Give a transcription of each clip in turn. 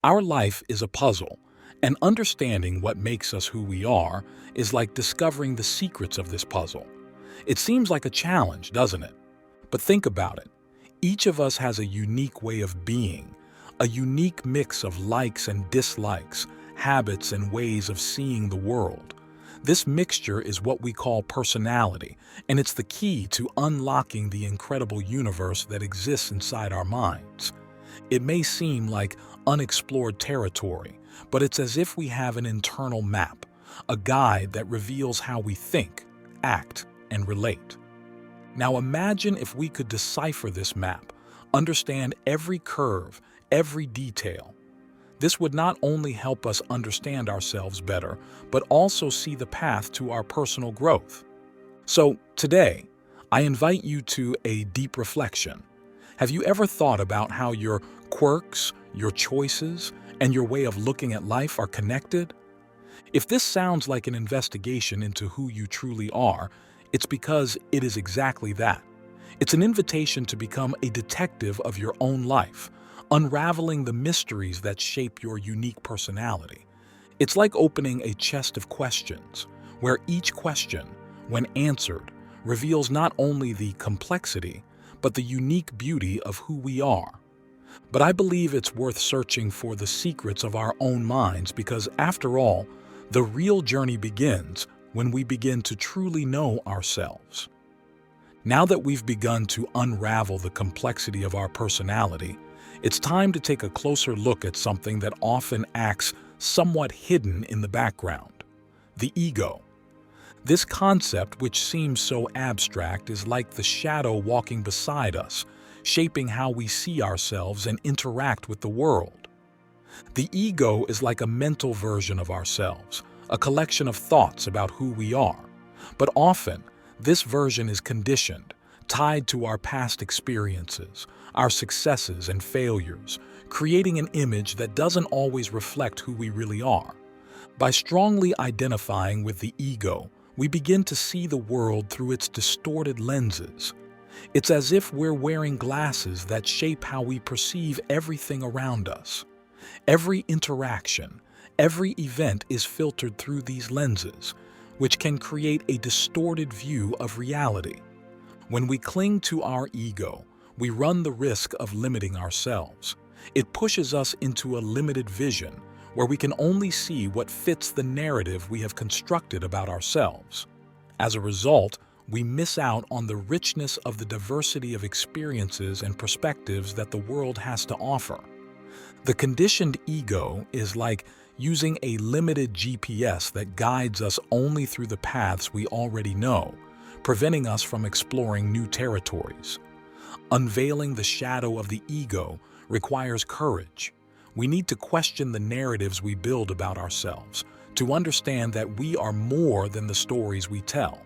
Our life is a puzzle, and understanding what makes us who we are is like discovering the secrets of this puzzle. It seems like a challenge, doesn't it? But think about it. Each of us has a unique way of being, a unique mix of likes and dislikes, habits and ways of seeing the world. This mixture is what we call personality, and it's the key to unlocking the incredible universe that exists inside our minds. It may seem like unexplored territory, but it's as if we have an internal map, a guide that reveals how we think, act, and relate. Now imagine if we could decipher this map, understand every curve, every detail. This would not only help us understand ourselves better, but also see the path to our personal growth. So today, I invite you to a deep reflection. Have you ever thought about how your quirks, your choices, and your way of looking at life are connected? If this sounds like an investigation into who you truly are, it's because it is exactly that. It's an invitation to become a detective of your own life, unraveling the mysteries that shape your unique personality. It's like opening a chest of questions, where each question, when answered, reveals not only the complexity, but the unique beauty of who we are. But I believe it's worth searching for the secrets of our own minds because, after all, the real journey begins when we begin to truly know ourselves. Now that we've begun to unravel the complexity of our personality, it's time to take a closer look at something that often acts somewhat hidden in the background: the ego. This concept, which seems so abstract, is like the shadow walking beside us, shaping how we see ourselves and interact with the world. The ego is like a mental version of ourselves, a collection of thoughts about who we are. But often, this version is conditioned, tied to our past experiences, our successes and failures, creating an image that doesn't always reflect who we really are. By strongly identifying with the ego, we begin to see the world through its distorted lenses. It's as if we're wearing glasses that shape how we perceive everything around us. Every interaction, every event is filtered through these lenses, which can create a distorted view of reality. When we cling to our ego, we run the risk of limiting ourselves. It pushes us into a limited vision, where we can only see what fits the narrative we have constructed about ourselves. As a result, we miss out on the richness of the diversity of experiences and perspectives that the world has to offer. The conditioned ego is like using a limited GPS that guides us only through the paths we already know, preventing us from exploring new territories. Unveiling the shadow of the ego requires courage. We need to question the narratives we build about ourselves, to understand that we are more than the stories we tell.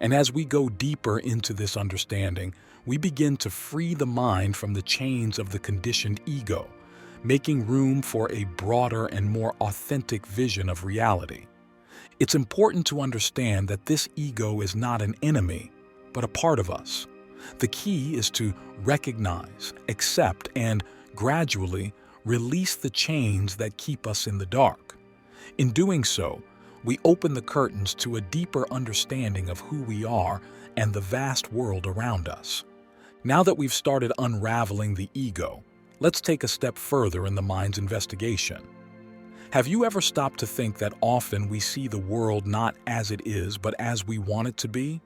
And as we go deeper into this understanding, we begin to free the mind from the chains of the conditioned ego, making room for a broader and more authentic vision of reality. It's important to understand that this ego is not an enemy, but a part of us. The key is to recognize, accept, and gradually release the chains that keep us in the dark. In doing so, we open the curtains to a deeper understanding of who we are and the vast world around us. Now that we've started unraveling the ego, let's take a step further in the mind's investigation. Have you ever stopped to think that often we see the world not as it is, but as we want it to be?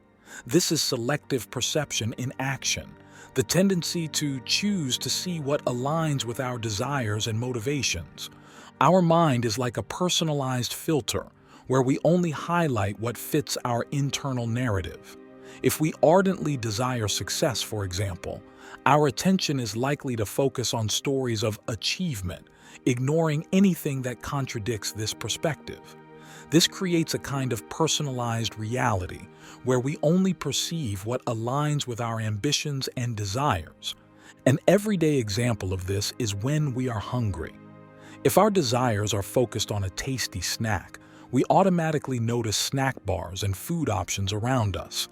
This is selective perception in action, the tendency to choose to see what aligns with our desires and motivations. Our mind is like a personalized filter, where we only highlight what fits our internal narrative. If we ardently desire success, for example, our attention is likely to focus on stories of achievement, ignoring anything that contradicts this perspective. This creates a kind of personalized reality where we only perceive what aligns with our ambitions and desires. An everyday example of this is when we are hungry. If our desires are focused on a tasty snack, we automatically notice snack bars and food options around us.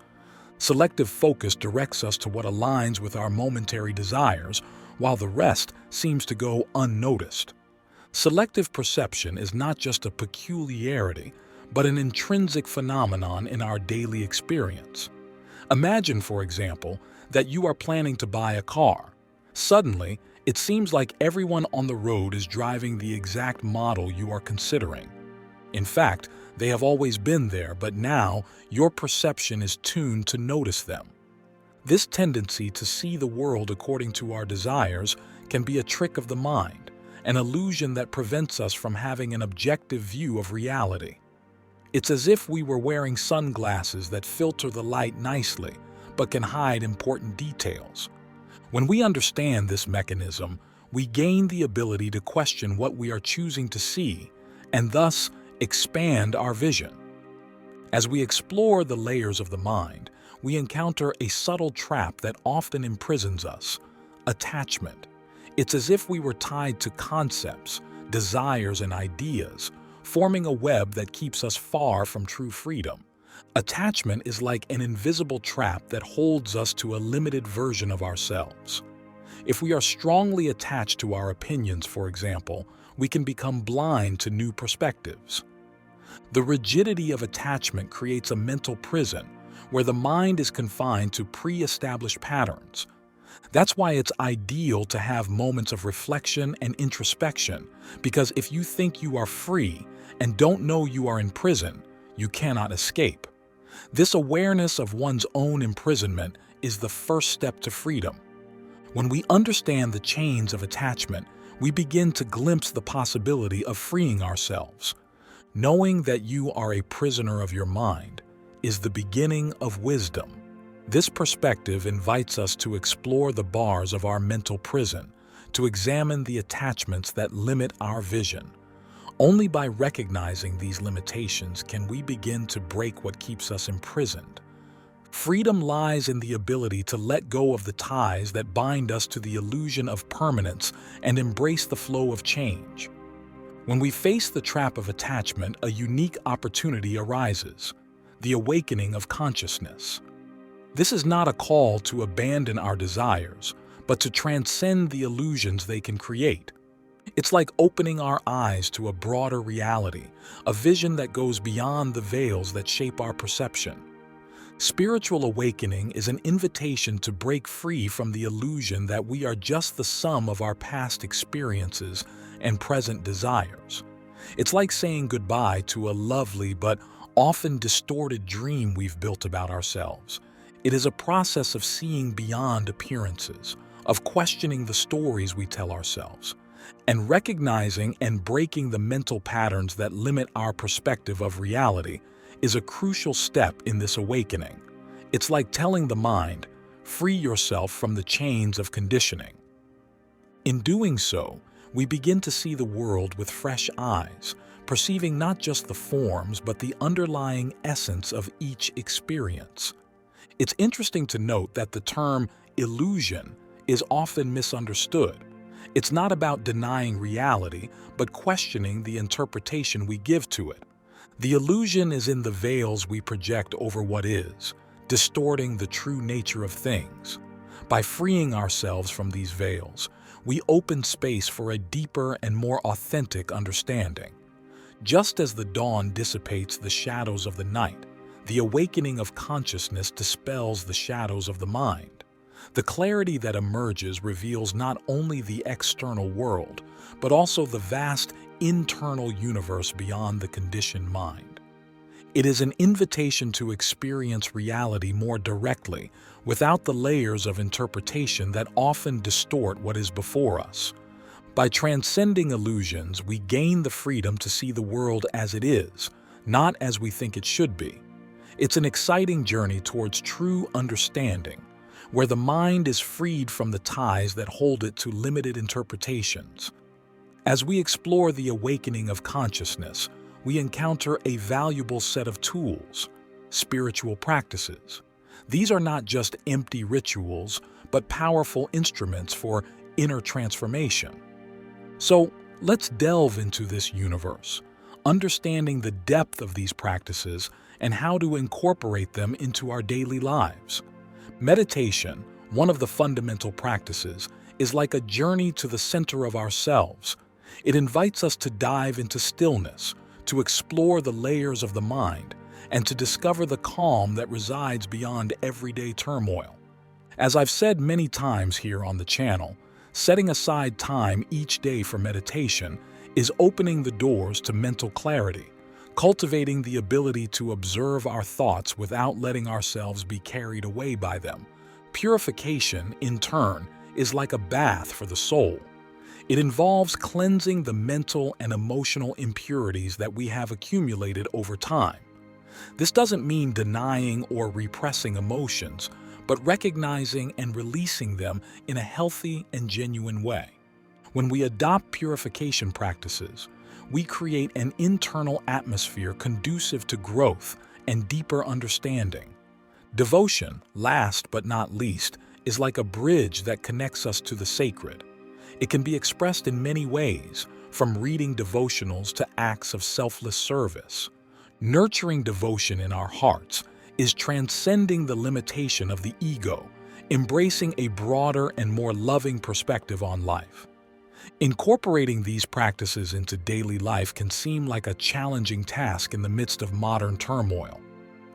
Selective focus directs us to what aligns with our momentary desires, while the rest seems to go unnoticed. Selective perception is not just a peculiarity, but an intrinsic phenomenon in our daily experience. Imagine, for example, that you are planning to buy a car. Suddenly, it seems like everyone on the road is driving the exact model you are considering. In fact, they have always been there, but now your perception is tuned to notice them. This tendency to see the world according to our desires can be a trick of the mind, an illusion that prevents us from having an objective view of reality. It's as if we were wearing sunglasses that filter the light nicely, but can hide important details. When we understand this mechanism, we gain the ability to question what we are choosing to see, and thus expand our vision. As we explore the layers of the mind, we encounter a subtle trap that often imprisons us: attachment. It's as if we were tied to concepts, desires, and ideas, forming a web that keeps us far from true freedom. Attachment is like an invisible trap that holds us to a limited version of ourselves. If we are strongly attached to our opinions, for example, we can become blind to new perspectives. The rigidity of attachment creates a mental prison where the mind is confined to pre-established patterns. That's why it's ideal to have moments of reflection and introspection, because if you think you are free and don't know you are in prison, you cannot escape. This awareness of one's own imprisonment is the first step to freedom. When we understand the chains of attachment, we begin to glimpse the possibility of freeing ourselves. Knowing that you are a prisoner of your mind is the beginning of wisdom. This perspective invites us to explore the bars of our mental prison, to examine the attachments that limit our vision. Only by recognizing these limitations can we begin to break what keeps us imprisoned. Freedom lies in the ability to let go of the ties that bind us to the illusion of permanence and embrace the flow of change. When we face the trap of attachment, a unique opportunity arises: the awakening of consciousness. This is not a call to abandon our desires, but to transcend the illusions they can create. It's like opening our eyes to a broader reality, a vision that goes beyond the veils that shape our perception. Spiritual awakening is an invitation to break free from the illusion that we are just the sum of our past experiences and present desires. It's like saying goodbye to a lovely but often distorted dream we've built about ourselves. It is a process of seeing beyond appearances, of questioning the stories we tell ourselves, and recognizing and breaking the mental patterns that limit our perspective of reality is a crucial step in this awakening. It's like telling the mind, free yourself from the chains of conditioning. In doing so, we begin to see the world with fresh eyes, perceiving not just the forms but the underlying essence of each experience. It's interesting to note that the term illusion is often misunderstood. It's not about denying reality, but questioning the interpretation we give to it. The illusion is in the veils we project over what is, distorting the true nature of things. By freeing ourselves from these veils, we open space for a deeper and more authentic understanding. Just as the dawn dissipates the shadows of the night, the awakening of consciousness dispels the shadows of the mind. The clarity that emerges reveals not only the external world, but also the vast internal universe beyond the conditioned mind. It is an invitation to experience reality more directly, without the layers of interpretation that often distort what is before us. By transcending illusions, we gain the freedom to see the world as it is, not as we think it should be. It's an exciting journey towards true understanding, where the mind is freed from the ties that hold it to limited interpretations. As we explore the awakening of consciousness, we encounter a valuable set of tools: spiritual practices. These are not just empty rituals, but powerful instruments for inner transformation. So let's delve into this universe, understanding the depth of these practices and how to incorporate them into our daily lives. Meditation, one of the fundamental practices, is like a journey to the center of ourselves. It invites us to dive into stillness, to explore the layers of the mind, and to discover the calm that resides beyond everyday turmoil. As I've said many times here on the channel, setting aside time each day for meditation is opening the doors to mental clarity, cultivating the ability to observe our thoughts without letting ourselves be carried away by them. Purification, in turn, is like a bath for the soul. It involves cleansing the mental and emotional impurities that we have accumulated over time. This doesn't mean denying or repressing emotions, but recognizing and releasing them in a healthy and genuine way. When we adopt purification practices, we create an internal atmosphere conducive to growth and deeper understanding. Devotion, last but not least, is like a bridge that connects us to the sacred. It can be expressed in many ways, from reading devotionals to acts of selfless service. Nurturing devotion in our hearts is transcending the limitation of the ego, embracing a broader and more loving perspective on life. Incorporating these practices into daily life can seem like a challenging task in the midst of modern turmoil.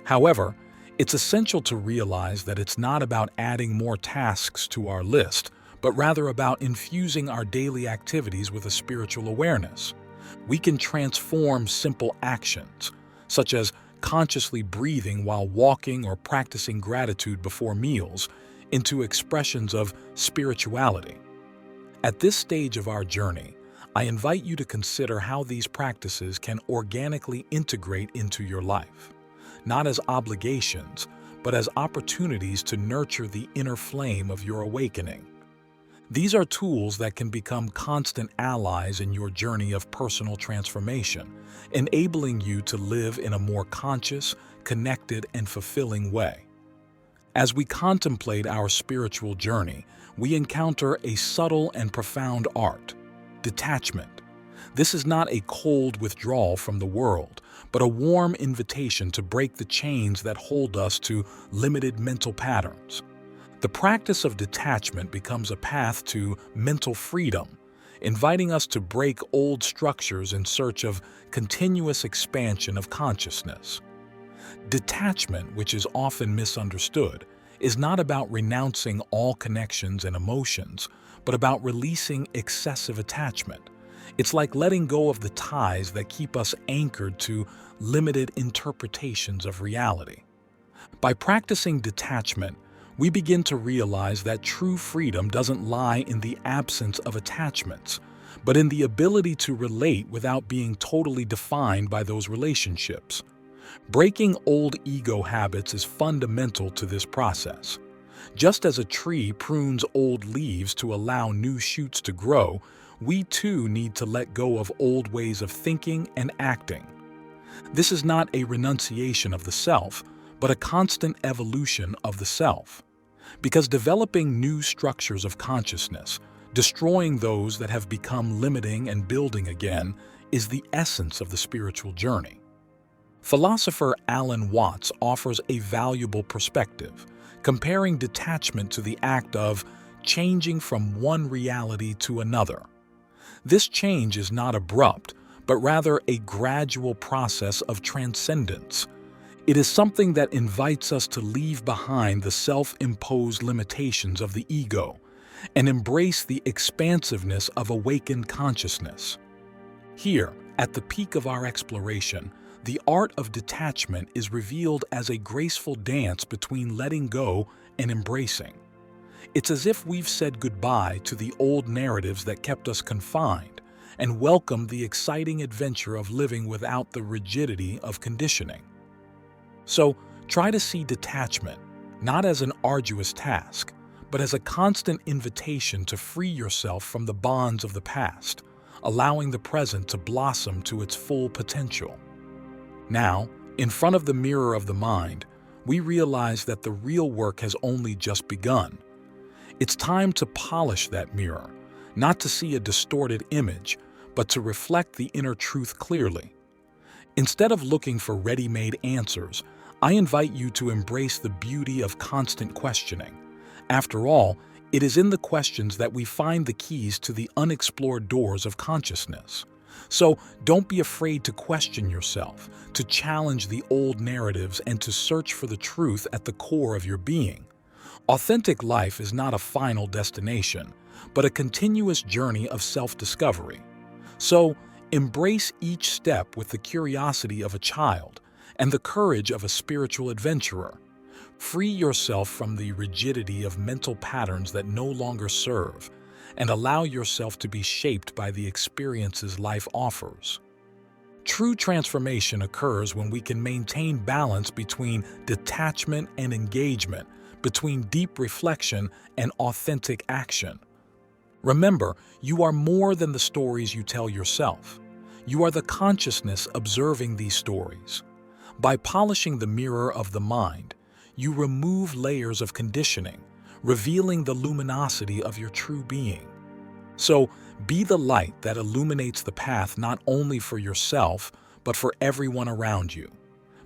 However, it's essential to realize that it's not about adding more tasks to our list, but rather about infusing our daily activities with a spiritual awareness. We can transform simple actions, such as consciously breathing while walking or practicing gratitude before meals, into expressions of spirituality. At this stage of our journey, I invite you to consider how these practices can organically integrate into your life, not as obligations, but as opportunities to nurture the inner flame of your awakening. These are tools that can become constant allies in your journey of personal transformation, enabling you to live in a more conscious, connected, and fulfilling way. As we contemplate our spiritual journey, we encounter a subtle and profound art: detachment. This is not a cold withdrawal from the world, but a warm invitation to break the chains that hold us to limited mental patterns. The practice of detachment becomes a path to mental freedom, inviting us to break old structures in search of continuous expansion of consciousness. Detachment, which is often misunderstood, is not about renouncing all connections and emotions, but about releasing excessive attachment. It's like letting go of the ties that keep us anchored to limited interpretations of reality. By practicing detachment, we begin to realize that true freedom doesn't lie in the absence of attachments, but in the ability to relate without being totally defined by those relationships. Breaking old ego habits is fundamental to this process. Just as a tree prunes old leaves to allow new shoots to grow, we too need to let go of old ways of thinking and acting. This is not a renunciation of the self, but a constant evolution of the self. Because developing new structures of consciousness, destroying those that have become limiting and building again, is the essence of the spiritual journey. Philosopher Alan Watts offers a valuable perspective, comparing detachment to the act of changing from one reality to another. This change is not abrupt, but rather a gradual process of transcendence. It is something that invites us to leave behind the self-imposed limitations of the ego and embrace the expansiveness of awakened consciousness. Here, at the peak of our exploration, the art of detachment is revealed as a graceful dance between letting go and embracing. It's as if we've said goodbye to the old narratives that kept us confined and welcomed the exciting adventure of living without the rigidity of conditioning. So, try to see detachment not as an arduous task, but as a constant invitation to free yourself from the bonds of the past, allowing the present to blossom to its full potential. Now, in front of the mirror of the mind, we realize that the real work has only just begun. It's time to polish that mirror, not to see a distorted image, but to reflect the inner truth clearly. Instead of looking for ready-made answers, I invite you to embrace the beauty of constant questioning. After all, It is in the questions that we find the keys to the unexplored doors of consciousness. So don't be afraid to question yourself, to challenge the old narratives, and to search for the truth at the core of your being. Authentic life is not a final destination, but a continuous journey of self-discovery. So embrace each step with the curiosity of a child and the courage of a spiritual adventurer. Free yourself from the rigidity of mental patterns that no longer serve, and allow yourself to be shaped by the experiences life offers. True transformation occurs when we can maintain balance between detachment and engagement, between deep reflection and authentic action. Remember, you are more than the stories you tell yourself. You are the consciousness observing these stories. By polishing the mirror of the mind, you remove layers of conditioning, revealing the luminosity of your true being. So, be the light that illuminates the path not only for yourself, but for everyone around you.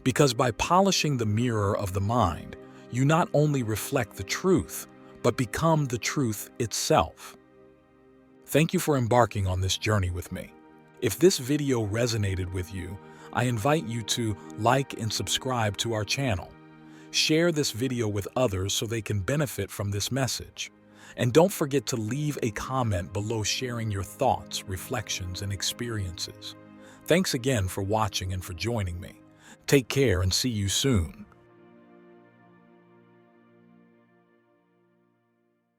Because by polishing the mirror of the mind, you not only reflect the truth, but become the truth itself. Thank you for embarking on this journey with me. If this video resonated with you, I invite you to like and subscribe to our channel. Share this video with others so they can benefit from this message. And don't forget to leave a comment below sharing your thoughts, reflections, and experiences. Thanks again for watching and for joining me. Take care and see you soon.